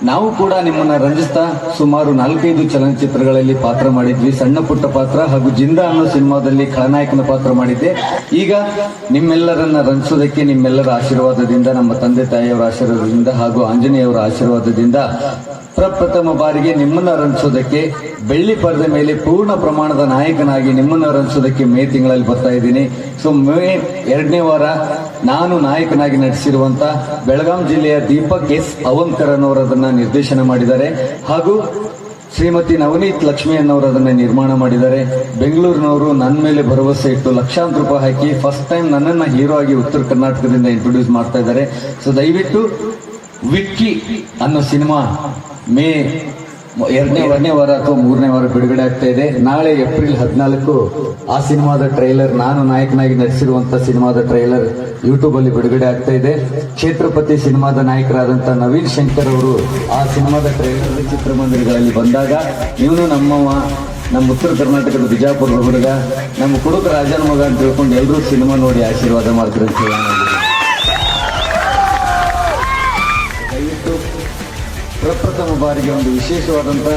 ನಾವು ಕೂಡ ನಿಮ್ಮನ್ನ ರಂಜಿಸ್ತಾ ಸುಮಾರು 4-5 ಚಲನಚಿತ್ರಗಳಲ್ಲಿ ಪಾತ್ರ ಮಾಡಿದ್ವಿ. ಸಣ್ಣ ಪುಟ್ಟ ಪಾತ್ರ ಹಾಗೂ ಜಿಂದ ಅನ್ನೋ ಸಿನಿಮಾದಲ್ಲಿ ಖಳನಾಯಕನ ಪಾತ್ರ ಮಾಡಿದ್ದೆ. ಈಗ ನಿಮ್ಮೆಲ್ಲರನ್ನ ರಂಜಿಸೋದಕ್ಕೆ ನಿಮ್ಮೆಲ್ಲರ ಆಶೀರ್ವಾದದಿಂದ, ನಮ್ಮ ತಂದೆ ತಾಯಿಯವರ ಆಶೀರ್ವಾದದಿಂದ ಹಾಗೂ ಆಂಜನೇಯವರ ಆಶೀರ್ವಾದದಿಂದ ಪ್ರಪ್ರಥಮ ಬಾರಿಗೆ ನಿಮ್ಮನ್ನ ರಂಜಿಸೋದಕ್ಕೆ ಬೆಳ್ಳಿ ಪರದೆ ಮೇಲೆ ಪೂರ್ಣ ಪ್ರಮಾಣದ ನಾಯಕನಾಗಿ ನಿಮ್ಮನ್ನ ರಂಜಿಸೋದಕ್ಕೆ ಮೇ ತಿಂಗಳಲ್ಲಿ ಬರ್ತಾ ಇದ್ದೀನಿ. ಸೊ ಮೇ 2ನೇ ವಾರ ನಾನು ನಾಯಕನಾಗಿ ನಟಿಸಿರುವಂತ ಬೆಳಗಾಂ ಜಿಲ್ಲೆಯ ದೀಪಕ್ ಎಸ್ ಅವಂಕರ್ ಅನ್ನೋರು ಅದನ್ನ ನಿರ್ದೇಶನ ಮಾಡಿದ್ದಾರೆ ಹಾಗೂ ಶ್ರೀಮತಿ ನವನೀತ್ ಲಕ್ಷ್ಮಿ ಅನ್ನೋರು ಅದನ್ನ ನಿರ್ಮಾಣ ಮಾಡಿದ್ದಾರೆ. ಬೆಂಗಳೂರಿನವರು ನನ್ನ ಮೇಲೆ ಭರವಸೆ ಇಟ್ಟು ಲಕ್ಷಾಂತರ ರೂಪಾಯಿ ಹಾಕಿ ಫಸ್ಟ್ ಟೈಮ್ ನನ್ನನ್ನ ಹೀರೋ ಆಗಿ ಉತ್ತರ ಕರ್ನಾಟಕದಿಂದ ಇಂಟ್ರೊಡ್ಯೂಸ್ ಮಾಡ್ತಾ ಇದ್ದಾರೆ. ಸೊ ದಯವಿಟ್ಟು ವಿಕ್ಕಿ ಅನ್ನೋ ಸಿನಿಮಾ ಮೇ 2ನೇ ವಾರ ಅಥವಾ 3ನೇ ವಾರ ಬಿಡುಗಡೆ ಆಗ್ತಾ ಇದೆ. ನಾಳೆ ಏಪ್ರಿಲ್ 14 ಆ ಸಿನಿಮಾದ ಟ್ರೈಲರ್, ನಾನು ನಾಯಕನಾಗಿ ನಟಿಸಿರುವಂತಹ ಸಿನಿಮಾದ ಟ್ರೈಲರ್ ಯೂಟ್ಯೂಬ್ ಅಲ್ಲಿ ಬಿಡುಗಡೆ ಆಗ್ತಾ ಇದೆ. ಛತ್ರಪತಿ ಸಿನಿಮಾದ ನಾಯಕರಾದಂತಹ ನವೀನ್ ಶಂಕರ್ ಅವರು ಆ ಸಿನಿಮಾದ ಟ್ರೈಲರ್ ಚಿತ್ರಮಂದಿರಗಳಲ್ಲಿ ಬಂದಾಗ ಇವನು ನಮ್ಮ ಉತ್ತರ ಕರ್ನಾಟಕದ ಬಿಜಾಪುರದ ಹುಡುಗ, ನಮ್ಮ ಕುಡುಕ ರಾಜನ ಮಗ ಅಂತ ತಿಳ್ಕೊಂಡು ಎಲ್ಲರೂ ಸಿನಿಮಾ ನೋಡಿ ಆಶೀರ್ವಾದ ಮಾಡ್ತಾರೆ ಅಂತ ಹೇಳಿ ದಯವಿಟ್ಟು ಪ್ರಪ್ರಥಮ ಬಾರಿಗೆ ಒಂದು ವಿಶೇಷವಾದಂತ